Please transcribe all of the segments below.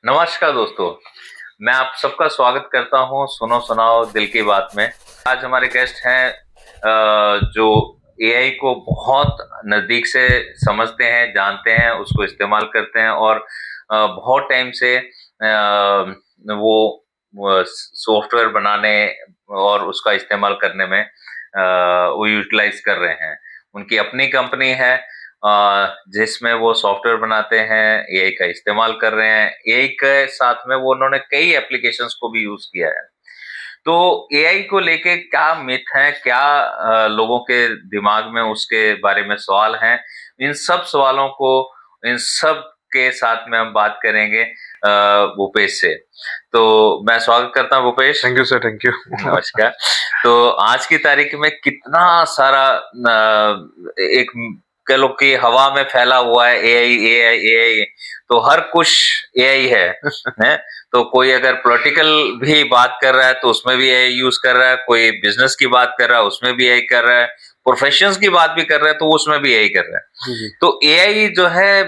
नमस्कार दोस्तों, मैं आप सबका स्वागत करता हूं सुनो सुनाओ दिल की बात में। आज हमारे गेस्ट हैं जो एआई को बहुत नज़दीक से समझते हैं, जानते हैं, उसको इस्तेमाल करते हैं और बहुत टाइम से वो सॉफ्टवेयर बनाने और उसका इस्तेमाल करने में वो यूटिलाइज़ कर रहे हैं। उनकी अपनी कंपनी है जिसमें वो सॉफ्टवेयर बनाते हैं, एआई का इस्तेमाल कर रहे हैं। एआई के साथ में वो उन्होंने कई एप्लीकेशंस को भी यूज़ किया है। तो एआई को लेके क्या मिथ है, क्या लोगों के दिमाग में उसके बारे में सवाल हैं, इन सब सवालों को, इन सब के साथ में हम बात करेंगे भूपेश से। तो मैं स्वागत करता हूँ Bhupesh. Thank you sir, thank you. नमस्कार। तो आज की तारीख में कितना सारा एक कह लो कि हवा में फैला हुआ है एआई एआई एआई, तो हर कुछ एआई है। तो कोई अगर पॉलिटिकल भी बात कर रहा है तो उसमें भी एआई यूज कर रहा है, कोई बिजनेस की बात कर रहा है उसमें भी एआई कर रहा है, प्रोफेशंस की बात भी कर रहा है तो उसमें भी एआई कर रहा है। जी। तो एआई जो है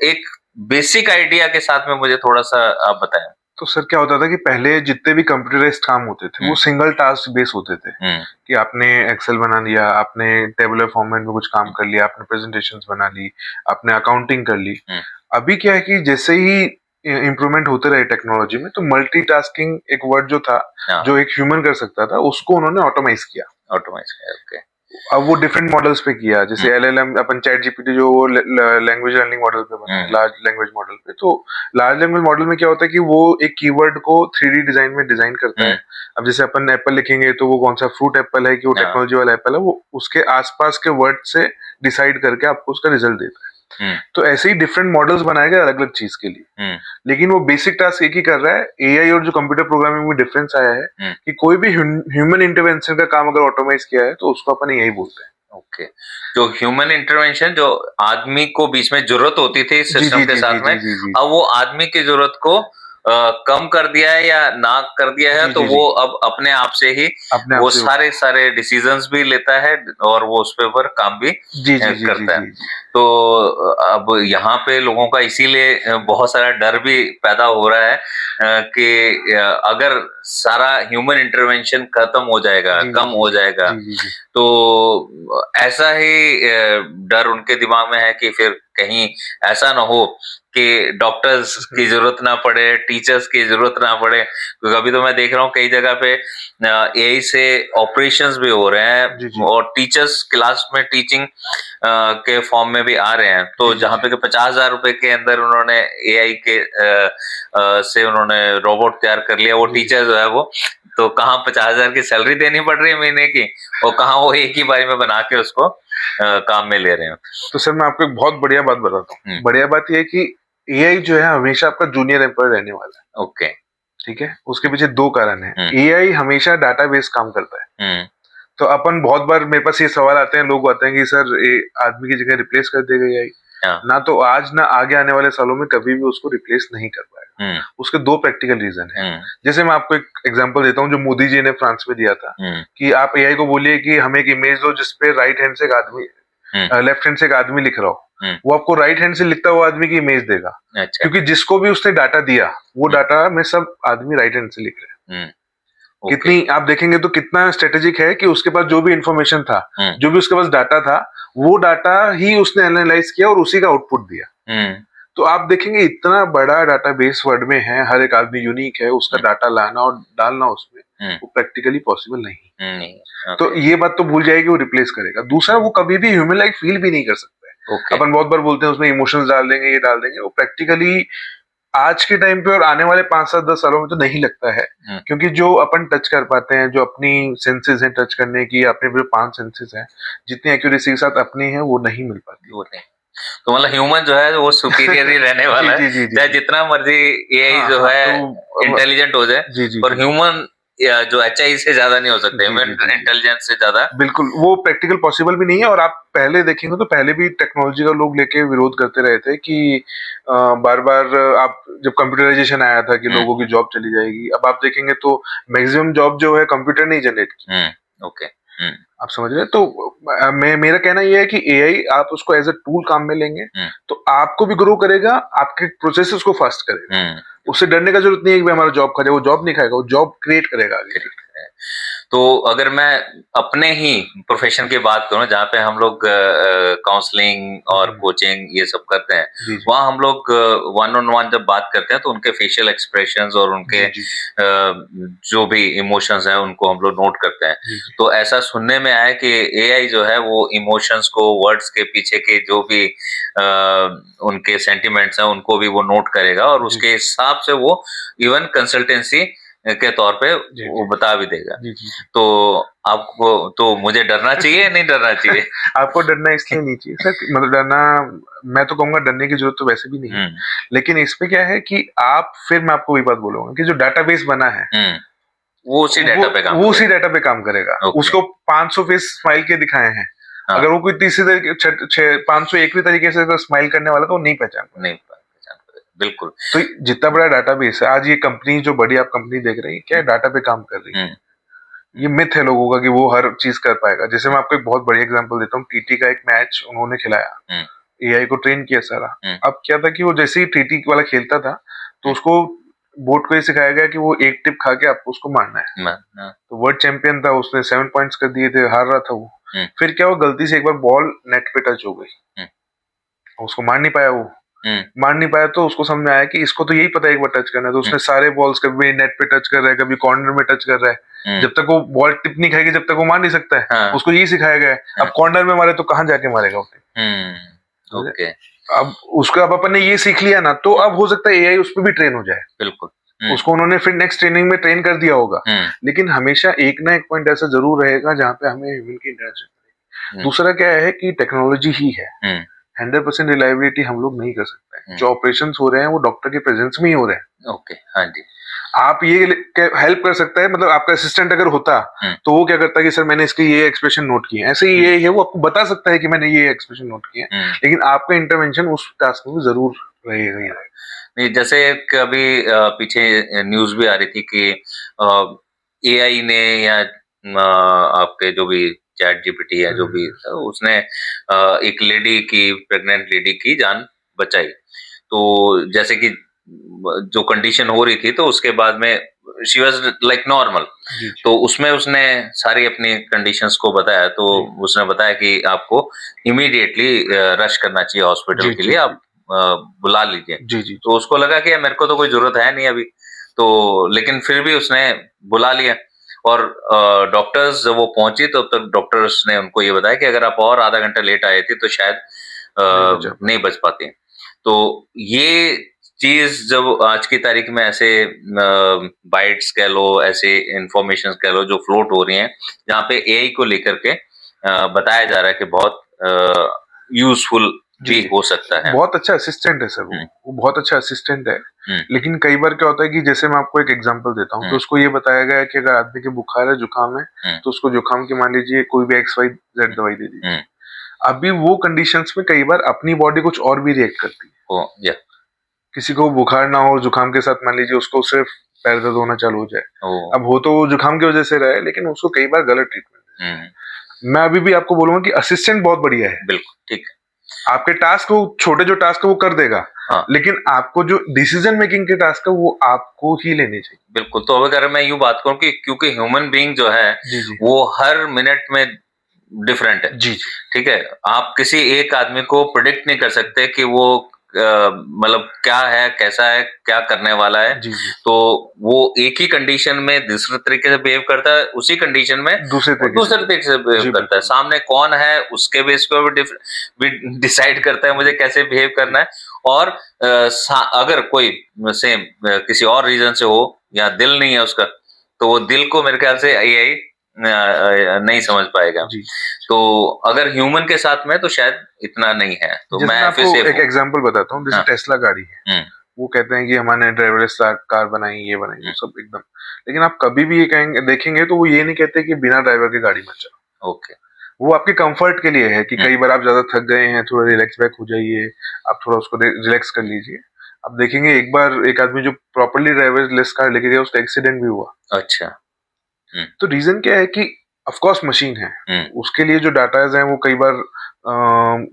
एक बेसिक आइडिया के साथ में मुझे थोड़ा सा आप बताएं। तो सर क्या होता था कि पहले जितने भी कंप्यूटराइज्ड काम होते थे वो सिंगल टास्क बेस होते थे कि आपने एक्सेल बना लिया, आपने टेबुलर फॉर्मेट में कुछ काम कर लिया, आपने प्रेजेंटेशंस बना ली, आपने अकाउंटिंग कर ली। अभी क्या है कि जैसे ही इम्प्रूवमेंट होते रहे टेक्नोलॉजी में, तो मल्टीटास्किंग एक वर्ड जो था, जो एक ह्यूमन कर सकता था, उसको उन्होंने ऑटोमाइज किया। ओके। अब वो डिफरेंट मॉडल्स पे किया, जैसे एलएलएम, अपन चैट जीपीटी जो वो लैंग्वेज लर्निंग मॉडल पे बना, लार्ज लैंग्वेज मॉडल पे। तो लार्ज लैंग्वेज मॉडल में क्या होता है कि वो एक कीवर्ड को 3D डिजाइन में डिजाइन करता है। अब जैसे अपन एप्पल लिखेंगे तो वो कौन सा फ्रूट एप्पल है, कि वो टेक्नोलॉजी वाला एप्पल है, वो उसके आसपास के वर्ड से डिसाइड करके आपको उसका रिजल्ट देता है। तो ऐसे ही डिफरेंट मॉडल्स बनाए गए अलग अलग चीज के लिए, लेकिन वो बेसिक टास्क एक ही कर रहा है। एआई और जो कंप्यूटर प्रोग्रामिंग में डिफरेंस आया है कि कोई भी ह्यूमन इंटरवेंशन का काम अगर ऑटोमाइज किया है तो उसको अपन एआई बोलते हैं। ओके। जो ह्यूमन इंटरवेंशन, जो आदमी को बीच में जरूरत होती थी सिस्टम के साथ में, अब वो आदमी की जरूरत को कम कर दिया है या ना कर दिया है, तो वो अब अपने आप से ही वो सारे डिसीजंस भी लेता है और वो उस पे ऊपर काम भी करता है। तो अब यहाँ पे लोगों का इसीलिए बहुत सारा डर भी पैदा हो रहा है कि अगर सारा ह्यूमन इंटरवेंशन खत्म हो जाएगा, कम हो जाएगा, तो ऐसा ही डर उनके दिमाग में है कि फिर कहीं ऐसा ना हो कि डॉक्टर्स की जरूरत ना पड़े, टीचर्स की जरूरत ना पड़े। क्योंकि अभी तो मैं देख रहा हूँ कई जगह पे एआई से ऑपरेशंस भी हो रहे हैं और टीचर्स क्लास में टीचिंग के फॉर्म में भी आ रहे हैं। तो जहाँ पे 50,000 रुपए के अंदर उन्होंने एआई के से उन्होंने रोबोट तैयार कर लिया, वो टीचर जो है वो, तो कहाँ 50,000 की सैलरी देनी पड़ रही है महीने की, और कहाँ वो एक ही बारी में बना के उसको काम में ले रहे हैं। तो सर मैं आपको एक बहुत बढ़िया बात बताता हूँ। बढ़िया बात यह है कि एआई जो है हमेशा आपका जूनियर एम्प्लॉय रहने वाला है। ओके, ठीक है। उसके पीछे दो कारण है। एआई हमेशा डाटाबेस काम करता है। तो अपन बहुत बार, मेरे पास ये सवाल आते हैं, लोग आते हैं कि सर ये आदमी की जगह रिप्लेस कर देगा एआई। ना तो आज ना आगे आने वाले सालों में कभी भी उसको रिप्लेस नहीं कर पाएगा। उसके दो प्रैक्टिकल रीजन है। जैसे मैं आपको एक एग्जांपल देता हूँ जो मोदी जी ने फ्रांस में दिया था, कि आप एआई को बोलिए कि हमें एक इमेज दो जिसपे राइट हैंड से एक आदमी, लेफ्ट हैंड से एक आदमी लिख रहा हो, वो आपको राइट हैंड से लिखता हुआ आदमी की इमेज देगा। क्योंकि जिसको भी उसने डाटा दिया, वो डाटा में सब आदमी राइट हैंड से लिख रहे हैं। कितनी आप देखेंगे तो कितना स्ट्रेटेजिक है कि उसके पास जो भी इंफॉर्मेशन था, जो भी उसके पास डाटा था, वो डाटा ही उसने एनालाइज किया और उसी का आउटपुट दिया। तो आप देखेंगे इतना बड़ा डाटाबेस वर्ल्ड में है, हर एक आदमी यूनिक है, उसका डाटा लाना और डालना उसमें वो प्रैक्टिकली पॉसिबल नहीं। तो ये बात तो भूल जाएगी वो रिप्लेस करेगा। दूसरा, वो कभी भी ह्यूमन लाइक फील भी नहीं कर सकता है। अपन बहुत बार बोलते हैं उसमें इमोशंस डाल देंगे, ये डाल देंगे, वो प्रैक्टिकली आज के टाइम पे और आने वाले 5-7-10 सालों में तो नहीं लगता है। क्योंकि जो अपन टच कर पाते हैं, जो अपनी सेंसेस हैं टच करने की, अपने जो 5 सेंसेस हैं, जितनी एक्यूरेसी के साथ अपनी है, वो नहीं मिल पाती। वो नहीं। तो मतलब ह्यूमन जो है वो सुपीरियर ही रहने वाला है, चाहे जितना मर्जी एआई जो है इंटेलिजेंट हो जाए, पर ह्यूमन जो एचआई से ज्यादा नहीं हो सकते, इंटेलिजेंस से ज्यादा। बिल्कुल, वो प्रैक्टिकल पॉसिबल भी नहीं है। और आप पहले देखेंगे तो पहले भी टेक्नोलॉजी का लोग लेके विरोध करते रहे थे कि बार बार, आप जब कंप्यूटराइजेशन आया था कि लोगों की जॉब चली जाएगी, अब आप देखेंगे तो मैक्सिमम जॉब जो है कंप्यूटर ने जनरेट की। ओके। आप समझ रहे हैं? तो मेरा कहना ये है कि एआई आप उसको एज अ टूल काम में लेंगे तो आपको भी ग्रो करेगा, आपके प्रोसेसेस को फास्ट करेगा। उससे डरने का जरूरत नहीं है कि हमारा जॉब खा जाए, वो जॉब नहीं खाएगा, वो जॉब क्रिएट करेगा आगे। तो अगर मैं अपने ही प्रोफेशन की बात करूं, जहाँ पे हम लोग काउंसलिंग और कोचिंग ये सब करते हैं, वहाँ हम लोग वन ऑन वन जब बात करते हैं तो उनके फेशियल एक्सप्रेशंस और उनके जो भी इमोशंस हैं उनको हम लोग नोट करते हैं। तो ऐसा सुनने में आया कि एआई जो है वो इमोशंस को, वर्ड्स के पीछे के जो भी उनके सेंटिमेंट्स हैं उनको भी वो नोट करेगा और उसके हिसाब से वो इवन कंसल्टेंसी के तौर पे वो बता भी देगा। तो आपको, तो मुझे डरना चाहिए नहीं डरना चाहिए? आपको डरना इसलिए नहीं चाहिए सर, मतलब डरना, मैं तो कहूंगा डरने की जरूरत तो वैसे भी नहीं है, लेकिन इसमें क्या है कि आप, फिर मैं आपको वही बात बोलूंगा कि जो डाटाबेस बना है वो उसी डाटा पे काम करेगा। उसको 500 फेस स्माइल के दिखाए हैं, अगर वो कोई तीसरे तरीके 501वीं तरीके से स्माइल करने वाला तो वो नहीं पहचान बिल्कुल। तो जितना बड़ा डाटाबेस है, आज ये कंपनी जो बड़ी आप कंपनी देख रही है, क्या डाटा पे काम कर रही है? ये मिथ है लोगों का कि वो हर चीज कर पाएगा। जैसे मैं आपको एक बहुत बड़ी एग्जांपल देता हूँ, टीटी का एक मैच उन्होंने खिलाया, एआई को ट्रेन किया सारा। अब क्या था कि वो जैसे ही टीटी वाला खेलता था तो उसको बोर्ड को ये सिखाया गया कि वो एक टिप खा के आपको उसको मारना है। तो वर्ल्ड चैंपियन था, उसने 7 पॉइंट्स कर दिए थे, हार रहा था वो। फिर क्या हुआ, गलती से एक बार बॉल नेट पे टच हो गई, उसको मार नहीं पाया, वो मार नहीं पाया। तो उसको समझ में आया कि इसको तो यही पता है एक बार टच करना है, तो उसने सारे बॉल्स कभी नेट पे टच कर रहा है, कभी कॉर्नर में टच कर रहा है। जब तक वो बॉल टिप नहीं खाएगी जब तक वो मार नहीं सकता है। उसको यही सिखाया गया है। अब कॉर्नर में मारे तो कहाँ जाके मारेगा वो? अब उसको, अब अपन ने ये सीख लिया ना, तो अब हो सकता है एआई उस पर भी ट्रेन हो जाए। बिल्कुल। उसको उन्होंने फिर नेक्स्ट ट्रेनिंग में ट्रेन कर दिया होगा, लेकिन हमेशा एक ना एक पॉइंट ऐसा जरूर रहेगा जहाँ पे हमें ह्यूमन की इंटरेक्शन। दूसरा क्या है कि टेक्नोलॉजी ही है, 100% रिलायबिलिटी हम लोग नहीं कर सकते। जो ऑपरेशंस हो रहे हैं वो डॉक्टर के प्रेजेंस में ही हो रहे हैं। ओके, हाँ जी। आप ये हेल्प कर सकता है, मतलब आपका असिस्टेंट अगर होता तो वो क्या करता है कि सर मैंने इसके ये एक्सप्रेशन नोट किए, ऐसे ही ये है, वो आपको बता सकता है कि मैंने ये एक्सप्रेशन नोट किए, लेकिन आपका इंटरवेंशन उस टास्क में जरूर रहेगा। नहीं, जैसे कभी पीछे न्यूज भी आ रही थी कि एआई ने या आपके जो भी चैट जीपीटी है जो भी, उसने एक लेडी की, प्रेग्नेंट लेडी की जान बचाई। तो जैसे कि जो कंडीशन हो रही थी तो उसके बाद में शी वाज लाइक नॉर्मल, तो उसमें उसने सारी अपनी कंडीशंस को बताया। तो उसने बताया कि आपको इमीडिएटली रश करना चाहिए हॉस्पिटल के लिए, आप बुला लीजिए। तो उसको लगा कि मेरे को तो कोई जरूरत है नहीं अभी, तो लेकिन फिर भी उसने बुला लिया। और डॉक्टर्स जब वो पहुंची तो तब डॉक्टर्स ने उनको ये बताया कि अगर आप और आधा घंटा लेट आए थे तो शायद नहीं बच पाती। तो ये चीज जब आज की तारीख में ऐसे बाइट्स कह लो, ऐसे इंफॉर्मेशन कह लो जो फ्लोट हो रही हैं, जहाँ पे एआई को लेकर के बताया जा रहा है कि बहुत यूजफुल भी हो सकता है। बहुत अच्छा असिस्टेंट है सर, वो बहुत अच्छा असिस्टेंट है। लेकिन कई बार क्या होता है कि जैसे मैं आपको एक एग्जांपल देता हूँ, तो उसको ये बताया गया है कि अगर आदमी के बुखार है, जुकाम है, तो उसको जुकाम की मान लीजिए कोई भी XYZ दवाई दे दीजिए। अभी वो कंडीशंस में कई बार अपनी बॉडी कुछ और भी रिएक्ट करती है। किसी को बुखार ना हो, जुकाम के साथ मान लीजिए उसको सिर्फ पैर दर्द होना चालू हो जाए, अब हो तो जुकाम की वजह से रहा है, लेकिन उसको कई बार गलत ट्रीटमेंट। मैं अभी भी आपको बोलूंगा कि असिस्टेंट बहुत बढ़िया है। बिल्कुल ठीक है, आपके टास्क, वो छोटे जो टास्क है वो कर देगा, लेकिन आपको जो डिसीजन मेकिंग के टास्क है वो आपको ही लेने चाहिए। बिल्कुल। तो अगर मैं यूं बात करूं कि क्योंकि ह्यूमन बीइंग जो है वो हर मिनट में डिफरेंट है, ठीक है, आप किसी एक आदमी को प्रेडिक्ट नहीं कर सकते कि वो मतलब क्या है, कैसा है, क्या करने वाला है। तो वो एक ही कंडीशन में दूसरे तरीके से बिहेव करता है, उसी कंडीशन में दूसरे तरीके से बिहेव करता है। सामने कौन है उसके बेस पे भी डिसाइड करता है मुझे कैसे बिहेव करना है। और अगर कोई सेम किसी और रीजन से हो या दिल नहीं है उसका, तो वो दिल को मेरे ख्याल से एआई नहीं समझ पाएगा। तो अगर ह्यूमन के साथ में तो शायद इतना नहीं है। तो मैं फिर से एक एग्जांपल बताता हूँ, जैसे टेस्ला गाड़ी है, वो कहते हैं कि हमने ड्राइवरलेस कार बनाई, ये बनाई, वो सब एकदम, लेकिन आप कभी भी ये कहेंगे, देखेंगे तो वो ये नहीं कहते कि बिना ड्राइवर की गाड़ी मत चलाओ। ओके, वो आपके कंफर्ट के लिए है कि कई बार आप ज्यादा थक गए हैं, थोड़ा रिलैक्स बैक हो जाइए, आप थोड़ा उसको रिलैक्स कर लीजिए। आप देखेंगे एक बार एक आदमी जो प्रॉपर्ली ड्राइवरलेस कार लेके गया, उसका एक्सीडेंट भी हुआ। अच्छा। तो रीजन क्या है कि ऑफ कोर्स मशीन है, उसके लिए जो डाटाज हैं वो कई बार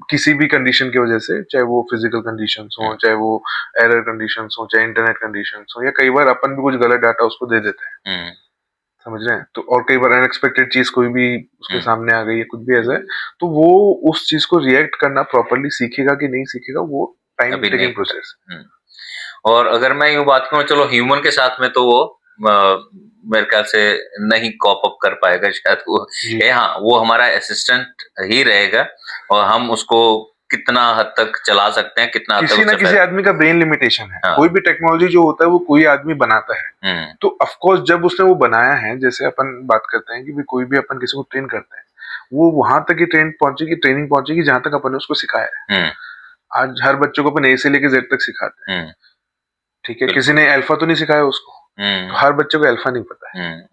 किसी भी कंडीशन की वजह से, चाहे वो फिजिकल कंडीशंस हो, चाहे वो एरर कंडीशंस हो, चाहे इंटरनेट कंडीशंस हो, या कई बार अपन भी कुछ गलत डाटा उसको दे देते हैं, समझ रहे हैं, तो और कई बार अनएक्सपेक्टेड चीज कोई भी उसके सामने आ गई है, कुछ भी ऐसा है, तो वो उस चीज को रिएक्ट करना प्रॉपर्ली सीखेगा कि नहीं सीखेगा, वो टाइम टेकिंग प्रोसेस। और अगर मैं यूं बात करूं, चलो ह्यूमन के साथ में तो वो मेरे ख्याल से नहीं कॉप अप कर पाएगा शायद वो, हाँ वो हमारा असिस्टेंट ही रहेगा, और हम उसको कितना हद तक चला सकते हैं, कितना किसी ना किसी आदमी का ब्रेन लिमिटेशन है। हाँ। कोई भी टेक्नोलॉजी जो होता है वो कोई आदमी बनाता है, तो ऑफ कोर्स जब उसने वो बनाया है, जैसे अपन बात करते हैं कि कोई भी अपन किसी को ट्रेन करते हैं, वो वहां तक ही ट्रेनिंग पहुंचेगी जहां तक अपन ने उसको सिखाया है। आज हर बच्चों को अपन ए से लेके जेड तक सिखाते हैं, ठीक है, किसी ने अल्फा तो नहीं सिखाया उसको, तो हर बच्चे को अल्फा नहीं पता है।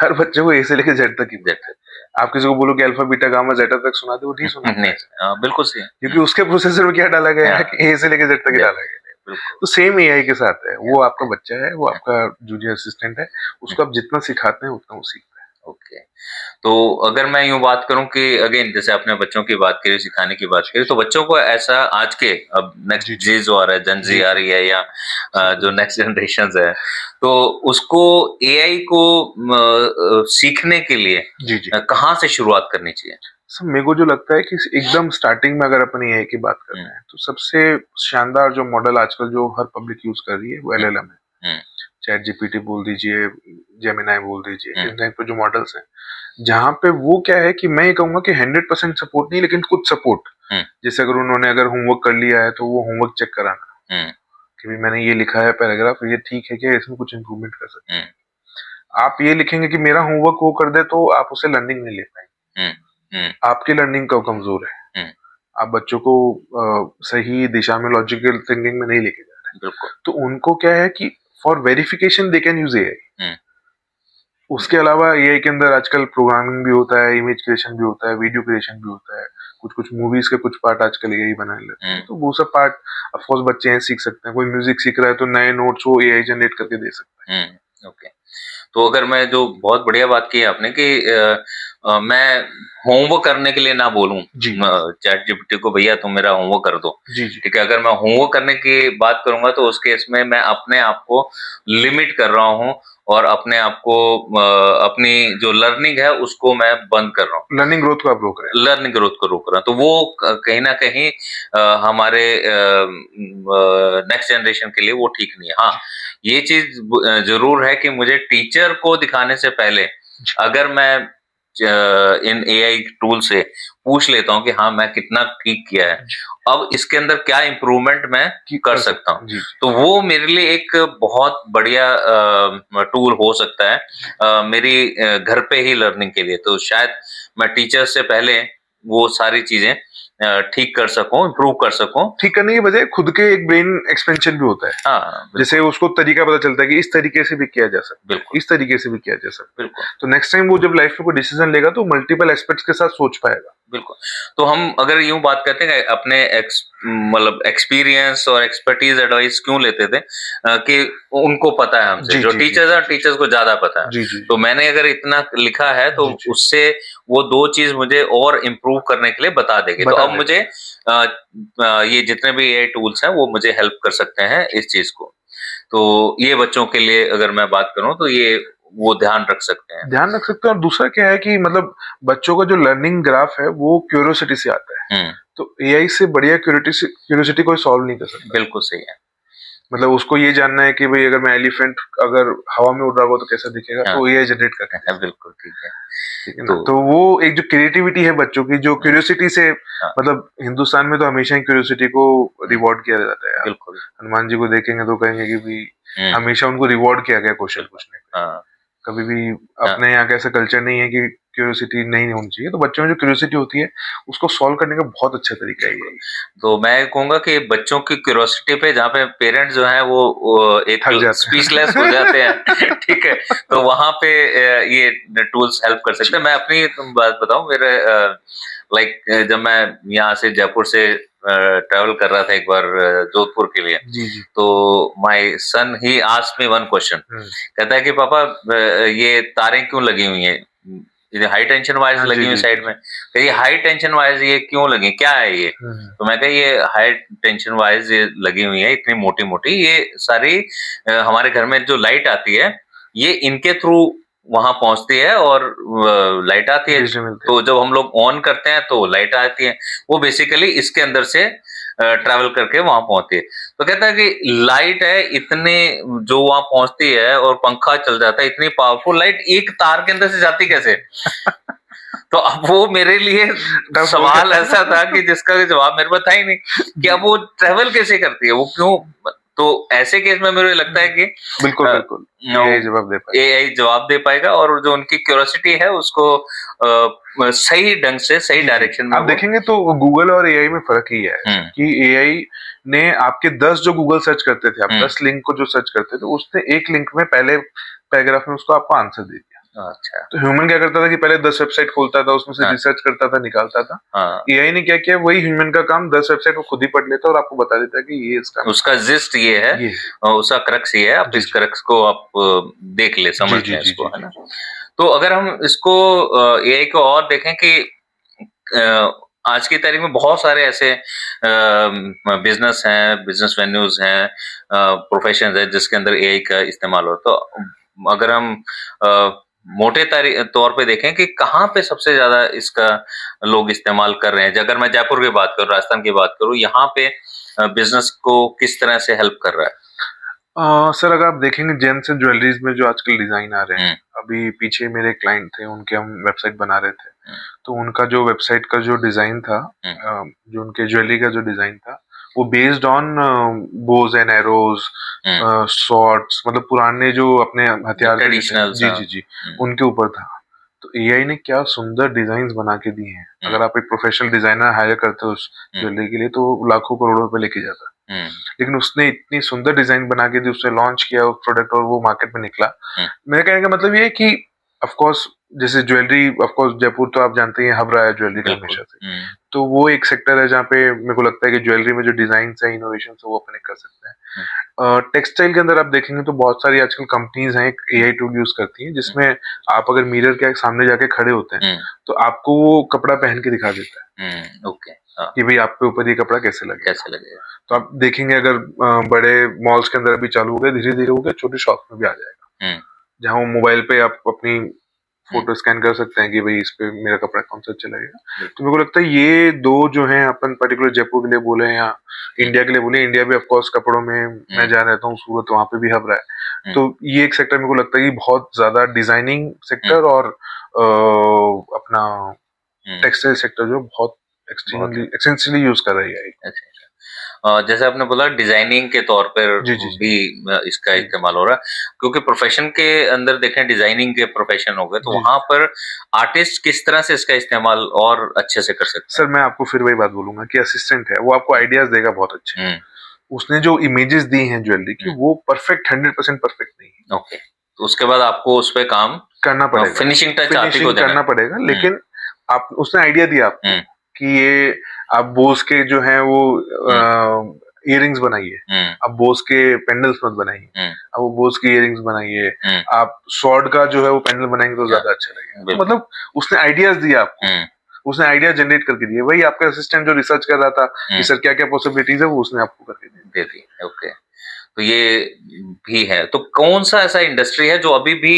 हर बच्चे को ए से लेके जेड तक ही। आप किसी को बोलो कि अल्फा बीटा गामा जेटा तक सुना दे, वो नहीं सुना। बिल्कुल सही, क्योंकि उसके प्रोसेसर में क्या डाला गया है कि ए से लेके जेड तक ही डाला गया है। तो सेम एआई के साथ है, वो आपका बच्चा है, वो आपका जूनियर असिस्टेंट है, उसको आप जितना सिखाते हैं उतना वो सीखता है। ओके, तो अगर मैं यूं बात करूं कि अगेन जैसे आपने बच्चों की बात करी, सिखाने की बात करी, तो बच्चों को ऐसा आज के अब नेक्स्ट जी जो आ रहा है, जन जी आ रही है, या जो नेक्स्ट जनरेशन है, तो उसको एआई को सीखने के लिए कहाँ से शुरुआत करनी चाहिए? सर मेरे को जो लगता है कि एकदम स्टार्टिंग में अगर अपन एआई की बात करते हैं, तो सबसे शानदार जो मॉडल आजकल जो हर पब्लिक यूज कर रही है वो एलएलएम है। चैट जीपीटी बोल दीजिए, जेमिनाई बोल दीजिए, इन टाइप के जो मॉडल्स हैं, जहाँ पे वो क्या है कि मैं ये कहूंगा कि 100% सपोर्ट नहीं, लेकिन कुछ सपोर्ट, जैसे अगर उन्होंने अगर होमवर्क कर लिया है तो वो होमवर्क चेक कराना कि भाई मैंने ये लिखा है पैराग्राफ, ये ठीक है क्या, इसमें कुछ इंप्रूवमेंट कर सकते हैं। आप ये लिखेंगे कि मेरा होमवर्क वो कर दे, तो आप उसे लर्निंग नहीं ले पाएंगे, आपकी लर्निंग कब कमजोर है, आप बच्चों को सही दिशा में, लॉजिकल थिंकिंग में नहीं लेके जा रहे, तो उनको क्या है कि for verification they can use AI. उसके अलावा एआई के अंदर आजकल प्रोग्रामिंग भी होता है, इमेज क्रिएशन भी होता है, वीडियो क्रिएशन भी होता है, कुछ मूवीज के कुछ पार्ट आजकल एआई बनाने लगते हैं, तो वो सब पार्ट ऑफ कोर्स बच्चे हैं सीख सकते हैं। कोई म्यूजिक सीख रहा है तो नए नोट्स वो एआई जनरेट करके दे सकता है। ओके, तो अगर मैं जो बहुत बढ़िया बात की आपने कि मैं होमवर्क करने के लिए ना बोलूं चैट जीपीटी को, भैया तुम मेरा होमवर्क कर दो, ठीक है, अगर मैं होमवर्क करने की बात करूंगा तो उस केस में मैं अपने आप को लिमिट कर रहा हूं, और अपने आप को अपनी जो लर्निंग है उसको मैं बंद कर रहा हूँ, लर्निंग ग्रोथ को आप रोक रहे हैं, लर्निंग ग्रोथ को रोक रहा हूँ। तो वो कहीं ना कहीं हमारे नेक्स्ट जनरेशन के लिए वो ठीक नहीं है। हाँ, ये चीज जरूर है कि मुझे टीचर को दिखाने से पहले अगर मैं इन एआई टूल से पूछ लेता हूँ कि हाँ मैं कितना ठीक किया है, अब इसके अंदर क्या इम्प्रूवमेंट मैं कर सकता हूँ, तो वो मेरे लिए एक बहुत बढ़िया टूल हो सकता है मेरी घर पे ही लर्निंग के लिए। तो शायद मैं टीचर से पहले वो सारी चीजें ठीक कर सकूं, इम्प्रूव कर सकूं। ठीक करने के बजाय खुद के एक ब्रेन एक्सपेंशन भी होता है। हाँ, जैसे उसको तरीका पता चलता है कि इस तरीके से भी किया जा सकता है, इस तरीके से भी किया जा सकता है। बिल्कुल। तो नेक्स्ट टाइम वो जब लाइफ में कोई डिसीजन लेगा तो मल्टीपल एस्पेक्ट्स के साथ सोच पाएगा। बिल्कुल। तो हम अगर यूं बात करते हैं अपने मतलब एक्सपीरियंस और एक्सपर्टीज एडवाइस क्यों लेते थे कि उनको पता है हमसे, जो टीचर्स है टीचर्स को ज्यादा पता है। तो मैंने अगर इतना लिखा है तो उससे वो दो चीज मुझे और इम्प्रूव करने के लिए बता देंगे। तो अब मुझे ये जितने भी एआई टूल्स हैं वो मुझे हेल्प कर सकते हैं इस चीज को। तो ये बच्चों के लिए अगर मैं बात करूं तो ये वो ध्यान रख सकते हैं। और दूसरा क्या है कि मतलब बच्चों का जो लर्निंग ग्राफ है वो क्यूरियोसिटी से आता है। तो एआई से बढ़िया क्यूरियोसिटी कोई सॉल्व नहीं कर सकता। बिल्कुल सही है। मतलब उसको ये जानना है कि भाई अगर मैं एलिफेंट अगर हवा में उड़ रहा होगा तो कैसा दिखेगा, तो एआई जनरेट करता है। बिल्कुल ठीक है। ठीक है ना? तो वो एक जो क्रिएटिविटी है बच्चों की, जो क्यूरियोसिटी से मतलब हिंदुस्तान में तो हमेशा ही क्यूरियोसिटी को रिवॉर्ड किया जाता है। बिल्कुल। हनुमान जी को देखेंगे तो कहेंगे कि भाई हमेशा उनको रिवॉर्ड किया गया क्वेश्चन पूछने का। कभी भी अपने यहाँ का ऐसा कल्चर नहीं है कि क्यूरियोसिटी नहीं होनी चाहिए। तो बच्चों में जो क्यूरियोसिटी होती है उसको सॉल्व करने का बहुत अच्छा तरीका है ये। तो मैं कहूंगा कि बच्चों की क्यूरियोसिटी पे जहाँ पे पेरेंट्स जो हैं वो एक स्पीचलेस हो जाते हैं ठीक है, तो वहां पे ये टूल्स हेल्प कर सकते हैं। मैं अपनी बात बताऊं, मेरे लाइक जब मैं यहाँ से जयपुर से ट्रैवल कर रहा था एक बार जोधपुर के लिए, तो my son he asked me one question, कहता है कि पापा ये तारें क्यों लगी हुई हैं ये हाई टेंशन वायर्स लगी हुई साइड में, तो ये हाई टेंशन वायर्स ये क्यों लगी, क्या है ये? तो मैं कहा ये हाई टेंशन वायर्स ये लगी हुई है इतनी मोटी मोटी, ये सारी हमारे घर में जो लाइट आती है ये इनके थ्रू वहां पहुंचती है और लाइट आती है। तो जब हम लोग ऑन करते हैं तो लाइट आती है, वो बेसिकली इसके अंदर से ट्रैवल करके वहां पहुंचती है। तो कहता है कि लाइट है इतने जो वहां पहुंचती है और पंखा चल जाता है, इतनी पावरफुल लाइट एक तार के अंदर से जाती कैसे? तो अब वो मेरे लिए सवाल ऐसा था कि जिसका जवाब मेरे पास था ही नहीं कि अब वो ट्रेवल कैसे करती है, वो क्यों? तो ऐसे केस में मुझे लगता है कि बिल्कुल बिल्कुल एआई जवाब दे पाएगा और जो उनकी क्यूरियोसिटी है उसको सही ढंग से सही डायरेक्शन में। आप देखेंगे तो गूगल और एआई में फर्क ही है कि एआई ने आपके 10 जो गूगल सर्च करते थे, आप 10 लिंक को जो सर्च करते थे, उसने एक लिंक में पहले पैराग्राफ में उसको आपको आंसर दे दिया। अच्छा। तो ह्यूमन क्या करता था कि पहले 10 वेबसाइट खोलता था, उसमें से रिसर्च करता था, निकालता था। एआई ने क्या किया, वही ह्यूमन का काम 10 वेबसाइट को खुद ही पढ़ लेता और आपको बता देता है कि ये इसका उसका जिस्ट ये है, उसका क्रक्स ये है, आप इस क्रक्स को आप देख ले, समझ ले इसको, है ना? तो अगर हम इसको एआई को और देखें कि आज की तारीख में बहुत सारे ऐसे बिजनेस हैं, बिजनेस वेन्यूज हैं, प्रोफेशंस है जिसके अंदर एआई का इस्तेमाल हो। तो अगर हम मोटे तौर पे देखें कि कहाँ पे सबसे ज्यादा इसका लोग इस्तेमाल कर रहे हैं, अगर मैं जयपुर की बात करूँ, राजस्थान की बात करूँ, यहाँ पे बिजनेस को किस तरह से हेल्प कर रहा है? सर अगर आप देखेंगे जेम्स एंड ज्वेलरीज में जो आजकल डिजाइन आ रहे हैं, अभी पीछे मेरे क्लाइंट थे, उनके हम वेबसाइट बना रहे थे, तो उनका जो वेबसाइट का जो डिजाइन था, जो उनके ज्वेलरी का जो डिजाइन था, वो based on Bhoj and arrows, shorts, मतलब पुराने जो अपने हथियार ट्रेडिशनल, जी उनके ऊपर था। तो एआई ने क्या सुंदर डिजाइन बना के दिए हैं। अगर आप एक प्रोफेशनल डिजाइनर हायर करते हो उस ज्वेलरी के लिए, तो लाखों करोड़ों रुपए लेके जाता है। लेकिन उसने इतनी सुंदर डिजाइन बना के दी, उसने लॉन्च किया उस प्रोडक्ट और वो मार्केट में निकला। मेरे कहने का मतलब ये है कि ऑफ कोर्स जैसे ज्वेलरी, ऑफ कोर्स जयपुर तो आप जानते हैं हब रहा है ज्वेलरी का हमेशा से, तो वो एक सेक्टर है जहाँ पे मेरे को लगता है कि ज्वेलरी में जो डिजाइन है, इनोवेशन है, वो अपन कर सकते हैं। टेक्सटाइल के अंदर आप देखेंगे तो बहुत सारी आजकल कंपनीज हैं एआई टूल यूज करती हैं, जिसमें आप अगर मिरर के सामने जाके खड़े होते हैं तो आपको वो कपड़ा पहन के दिखा देता है कि भाई आपके ऊपर ये कपड़ा कैसे लगेगा। तो आप देखेंगे अगर बड़े मॉल्स के अंदर भी चालू हो गया, धीरे धीरे हो गया, छोटे शॉप में भी आ जाएगा, जहाँ मोबाइल पे आप अपनी फोटो स्कैन कर सकते हैं कि भाई इस पे मेरा कपड़ा कौन सा अच्छा लगेगा। तो मेरे को लगता है ये दो जो हैं, अपन पर्टिकुलर जयपुर के लिए बोले या इंडिया के लिए बोले, इंडिया भी ऑफ कोर्स कपड़ों में मैं जहाँ रहता हूँ सूरत, वहां पे भी हब रहा है। तो ये एक सेक्टर मेरे को लगता है कि बहुत ज्यादा डिजाइनिंग सेक्टर और अपना टेक्सटाइल सेक्टर जो बहुत एक्सटेंसिवली यूज कर रही है। जैसे आपने बोला डिजाइनिंग के तौर पर भी इसका इस्तेमाल हो रहा है, क्योंकि प्रोफेशन के अंदर देखें डिजाइनिंग के प्रोफेशन हो गए, तो वहां पर आर्टिस्ट किस तरह से इसका इस्तेमाल और अच्छे से कर सकते हैं? सर मैं आपको फिर वही बात बोलूंगा कि असिस्टेंट है, वो आपको आइडियाज देगा बहुत अच्छे। उसने जो इमेजेस दी हैं ज्वेलरी की, वो परफेक्ट 100% परफेक्ट नहीं है। ओके, तो उसके बाद आपको उस पे काम करना पड़ेगा, फिनिशिंग टच आप ही को करना पड़ेगा। लेकिन आप उसने आइडिया दिया आपको कि ये आप बोस के जो है वो इयररिंग्स बनाइए, आप बोस के पेंडल्स मत बनाइए, आप वो बोस के इयररिंग्स बनाइए, आप स्वॉर्ड का जो है वो पेंडल बनाएंगे तो ज्यादा अच्छा लगेगा। तो मतलब उसने आइडियाज दिए आपको, उसने आइडिया जनरेट करके दिए। वही आपका असिस्टेंट जो रिसर्च कर रहा था कि सर क्या क्या पॉसिबिलिटीज है, वो उसने आपको करके दे दी। ओके, तो ये भी है। तो कौन सा ऐसा इंडस्ट्री है जो अभी भी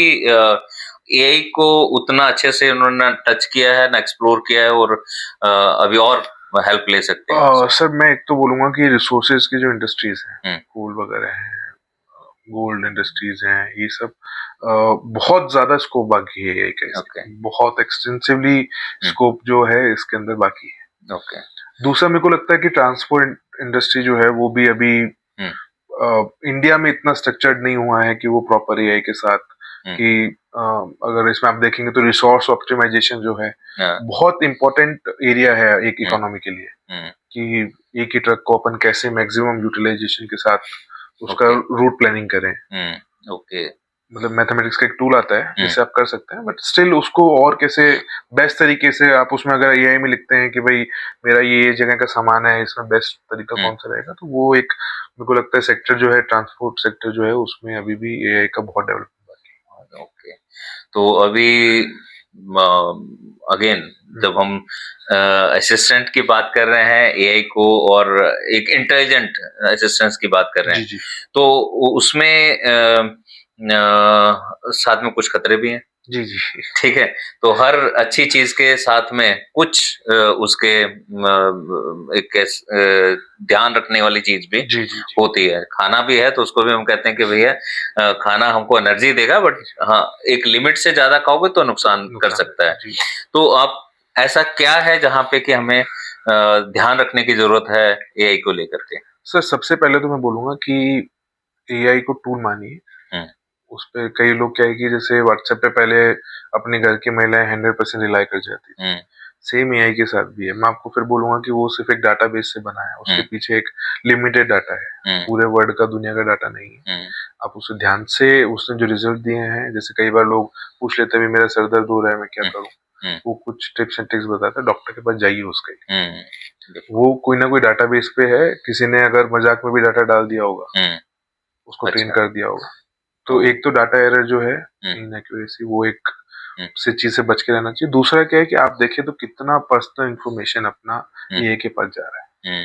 एआई को उतना अच्छे से उन्होंने टच किया है, ना एक्सप्लोर किया है और अभी और हेल्प ले सकते हैं? सर मैं एक तो बोलूंगा कि रिसोर्सेज की जो इंडस्ट्रीज हैं, कोल वगैरह है, गोल्ड इंडस्ट्रीज हैं, ये सब बहुत ज्यादा स्कोप बाकी है एआई, बहुत एक्सटेंसिवली स्कोप जो है इसके अंदर बाकी है। दूसरा मेरे को लगता है कि ट्रांसपोर्ट इंडस्ट्री जो है वो भी अभी इंडिया में इतना स्ट्रक्चर्ड नहीं हुआ है कि वो प्रॉपर एआई के साथ कि अगर इसमें आप देखेंगे तो रिसोर्स ऑप्टिमाइजेशन जो है बहुत इंपॉर्टेंट एरिया है एक इकोनॉमी के लिए, कि एक ही ट्रक को अपन कैसे मैक्सिमम यूटिलाइजेशन के साथ उसका रूट प्लानिंग करें। मतलब मैथमेटिक्स का एक टूल आता है जिससे आप कर सकते हैं, बट स्टिल उसको और कैसे बेस्ट तरीके से आप उसमें अगर एआई में लिखते हैं कि भाई मेरा ये जगह का सामान है, इसमें बेस्ट तरीका कौन सा रहेगा, तो वो एक मेरे को लगता है सेक्टर जो है ट्रांसपोर्ट सेक्टर जो है उसमें अभी भी एआई का बहुत डेवलपमेंट बाकी है। तो अभी अगेन जब हम असिस्टेंट की बात कर रहे हैं एआई को और एक इंटेलिजेंट असिस्टेंट की बात कर रहे हैं, तो उसमें साथ में कुछ खतरे भी हैं। जी जी ठीक है, तो हर अच्छी चीज के साथ में कुछ उसके एक ध्यान रखने वाली चीज भी होती है। खाना भी है तो उसको भी हम कहते हैं कि भैया खाना हमको एनर्जी देगा, बट हाँ एक लिमिट से ज्यादा खाओगे तो नुकसान कर सकता है। तो आप ऐसा क्या है जहाँ पे कि हमें ध्यान रखने की जरूरत है एआई को लेकर के? सर सबसे पहले तो मैं बोलूंगा कि एआई को टूल मानिए। उस पे कई लोग क्या है कि जैसे व्हाट्सएप पे पहले अपने घर की महिलाएं 100% रिलाई कर जाती थी, सेम एआई के साथ भी है। मैं आपको फिर बोलूंगा कि वो सिर्फ एक डाटाबेस से बना है, उसके पीछे एक लिमिटेड डाटा है, पूरे वर्ल्ड का दुनिया का डाटा नहीं है। आप उसे ध्यान से, उसने जो रिजल्ट दिए हैं, जैसे कई बार लोग पूछ लेते हैं मेरा सर दर्द हो रहा है मैं क्या करूं, वो कुछ टिप्स एंड ट्रिक्स बताता है, डॉक्टर के पास जाइए उसके लिए। वो कोई ना कोई डाटाबेस पे है, किसी ने अगर मजाक में भी डाटा डाल दिया होगा, उसको ट्रेन कर दिया होगा। तो एक तो डाटा एरर जो है, इनएक्यूरेसी, वो एक से चीज से बच के रहना चाहिए। दूसरा क्या है कि आप देखिए तो कितना पर्सनल इंफॉर्मेशन अपना एआई के पास जा रहा है,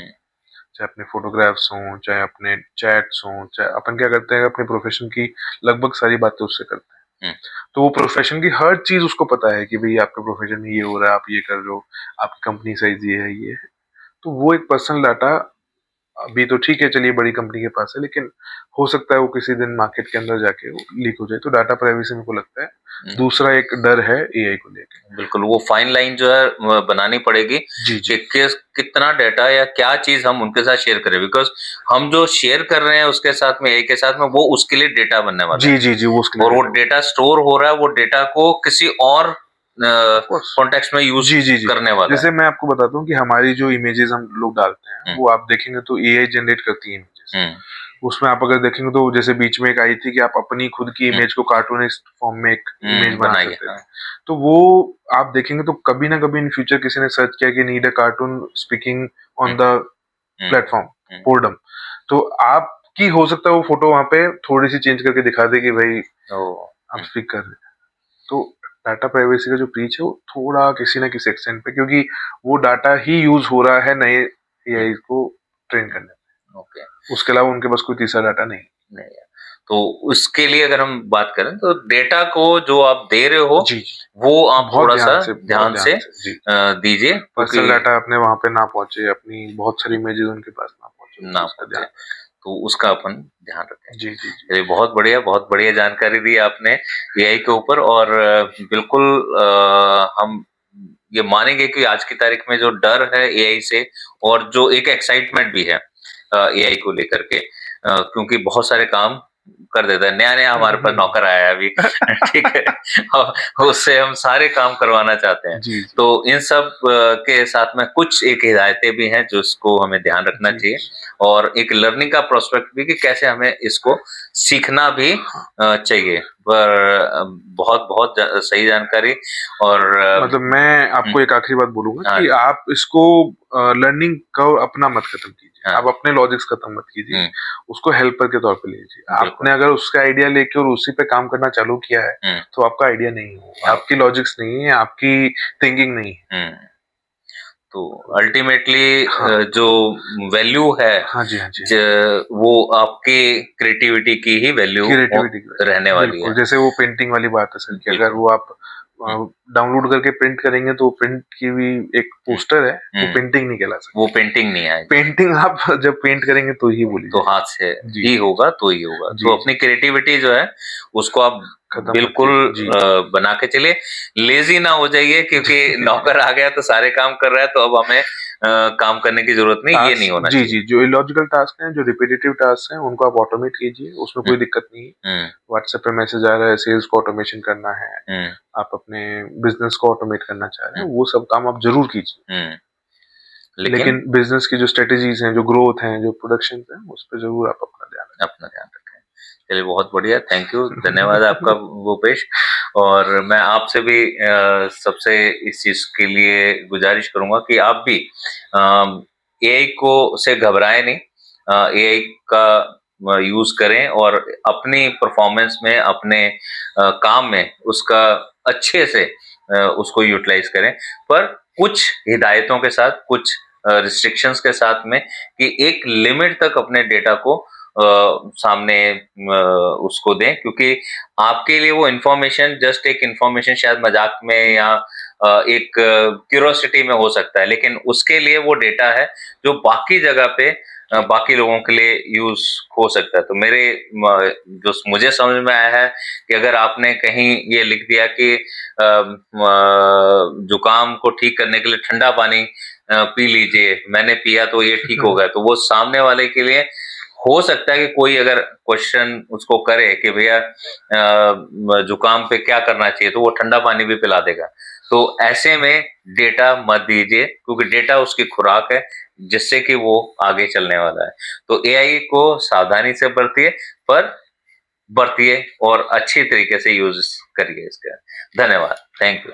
चाहे अपने फोटोग्राफ्स हों, चाहे अपने चैट्स हों, चाहे अपन क्या करते हैं अपने प्रोफेशन की लगभग सारी बातें उससे करते हैं। तो वो प्रोफेशन की हर चीज उसको पता है कि भाई आपके प्रोफेशन में ये हो रहा है, आप ये कर रहे हो, आपकी कंपनी साइज ये है, ये है। तो वो एक पर्सनल डाटा अभी तो ठीक है, चलिए बड़ी कंपनी के पास है, लेकिन हो सकता है वो किसी दिन मार्केट के अंदर जाके वो लीक हो जाए। तो डाटा प्राइवेसी मेरे को लगता है दूसरा एक डर है एआई को लेकर। बिल्कुल, वो फाइन लाइन जो है बनानी पड़ेगी कि कितना डाटा या क्या चीज हम उनके साथ शेयर करें, बिकॉज हम जो शेयर कर रहे हैं उसके साथ में एआई के साथ में, वो उसके लिए डेटा बनने वाला है। जी वो उसके लिए, और वो डेटा स्टोर हो रहा है, वो डेटा को किसी और कॉन्टेक्स्ट में यूज करने वाला जैसे मैं आपको बताता हूँ कि हमारी जो इमेजेस हम लोग डालते हैं वो आप देखेंगे तो एआई जनरेट करती है इमेजेस। उसमें आप अगर देखेंगे तो जैसे बीच में एक आई थी कि आप अपनी खुद की इमेज को कार्टूनिस्ट फॉर्म में एक इमेज बना सकते थे। तो वो आप देखेंगे तो कभी ना कभी इन फ्यूचर किसी ने सर्च किया कि need a cartoon speaking on the platform boredom, तो आपकी हो सकता है वो फोटो वहां पे थोड़ी सी चेंज करके दिखा दे कि भाई आप स्पीक कर रहे हैं। तो डाटा प्राइवेसी का जो ब्रीच है वो थोड़ा किसी ना किसी एक्सटेंट पे, क्योंकि वो डाटा ही यूज हो रहा है नए एआई को ट्रेन करने में। उसके अलावा उनके पास कोई तीसरा डाटा नहीं है। तो उसके लिए अगर हम बात करें तो डेटा को जो आप दे रहे हो वो आप थोड़ा सा ध्यान से दीजिए, पर्सनल डाटा अपने वहां पे ना पहुंचे, अपनी बहुत सारी इमेजेस उनके पास ना पहुंचे, तो उसका अपन ध्यान रखें। जी। बहुत बढ़िया जानकारी दी आपने एआई के ऊपर, और बिल्कुल हम ये मानेंगे कि आज की तारीख में जो डर है एआई से, और जो एक एक्साइटमेंट भी है एआई को लेकर के, क्योंकि बहुत सारे काम कर देता है। नया हमारे पास नौकर आया है अभी ठीक है, उससे हम सारे काम करवाना चाहते हैं। तो इन सब के साथ में कुछ एक हिदायतें भी हैं जो इसको हमें ध्यान रखना चाहिए, और एक लर्निंग का प्रोस्पेक्ट भी कि कैसे हमें इसको सीखना भी चाहिए। पर बहुत सही जानकारी। और मतलब मैं आपको एक आखिरी बात बोलूंगा कि आप इसको लर्निंग का अपना मत खत्म कीजिए, आप अपने लॉजिक्स खत्म मत कीजिए, उसको हेल्पर के तौर पे लीजिए। आपने अगर उसका आइडिया लेके और उसी पे काम करना चालू किया है तो आपका आइडिया नहीं है, आपकी लॉजिक्स नहीं है, आपकी थिंकिंग नहीं है। तो अल्टीमेटली जो वैल्यू है वो आपके क्रिएटिविटी की ही वैल्यू रहने वाली है। जैसे वो पेंटिंग वाली बात है सर, कि अगर वो आप डाउनलोड करके प्रिंट करेंगे तो प्रिंट की भी एक पोस्टर है, वो पेंटिंग नहीं कहला सकती। वो पेंटिंग नहीं है, पेंटिंग आप जब पेंट करेंगे तो ही बोलिए, तो हाथ से ही होगा तो ही होगा। तो अपनी क्रिएटिविटी जो है उसको आप बिल्कुल बना के चलिए, लेजी ना हो जाइए, क्योंकि नौकर आ गया तो सारे काम कर रहा है, तो अब हमें काम करने की जरूरत नहीं, ये नहीं होना चाहिए। जो इलॉजिकल टास्क हैं, जो रिपीटेटिव टास्क हैं, उनको आप ऑटोमेट कीजिए, उसमें कोई दिक्कत नहीं है। व्हाट्सएप पे मैसेज आ रहा है, सेल्स को ऑटोमेशन करना है, आप अपने बिजनेस को ऑटोमेट करना चाह रहे हैं, वो सब काम आप जरूर कीजिए। लेकिन बिजनेस की जो स्ट्रेटेजीज हैं, जो ग्रोथ हैं, जो प्रोडक्शन है, उस पर जरूर आप अपना ध्यान रखें। चलिए, बहुत बढ़िया, थैंक यू, धन्यवाद आपका भूपेश। और मैं आपसे भी सबसे इस चीज के लिए गुजारिश करूंगा कि आप भी एआई को से घबराएं नहीं, एआई का यूज करें और अपनी परफॉर्मेंस में, अपने काम में उसका अच्छे से उसको यूटिलाइज करें, पर कुछ हिदायतों के साथ, कुछ रिस्ट्रिक्शंस के साथ में, कि एक लिमिट तक अपने डेटा को सामने उसको दें, क्योंकि आपके लिए वो इंफॉर्मेशन जस्ट एक इंफॉर्मेशन शायद मजाक में या एक क्यूरोसिटी में हो सकता है, लेकिन उसके लिए वो डेटा है जो बाकी जगह पे बाकी लोगों के लिए यूज हो सकता है। तो मेरे जो मुझे समझ में आया है कि अगर आपने कहीं ये लिख दिया कि जुकाम को ठीक करने के लिए ठंडा पानी पी लीजिए, मैंने पिया तो ये ठीक हो गया, तो वो सामने वाले के लिए हो सकता है कि कोई अगर क्वेश्चन उसको करे कि भैया जुकाम पे क्या करना चाहिए, तो वो ठंडा पानी भी पिला देगा। तो ऐसे में डेटा मत दीजिए, क्योंकि डेटा उसकी खुराक है जिससे कि वो आगे चलने वाला है। तो एआई को सावधानी से बरतिए, पर बरतिए और अच्छी तरीके से यूज करिए इसका। धन्यवाद। Thank you.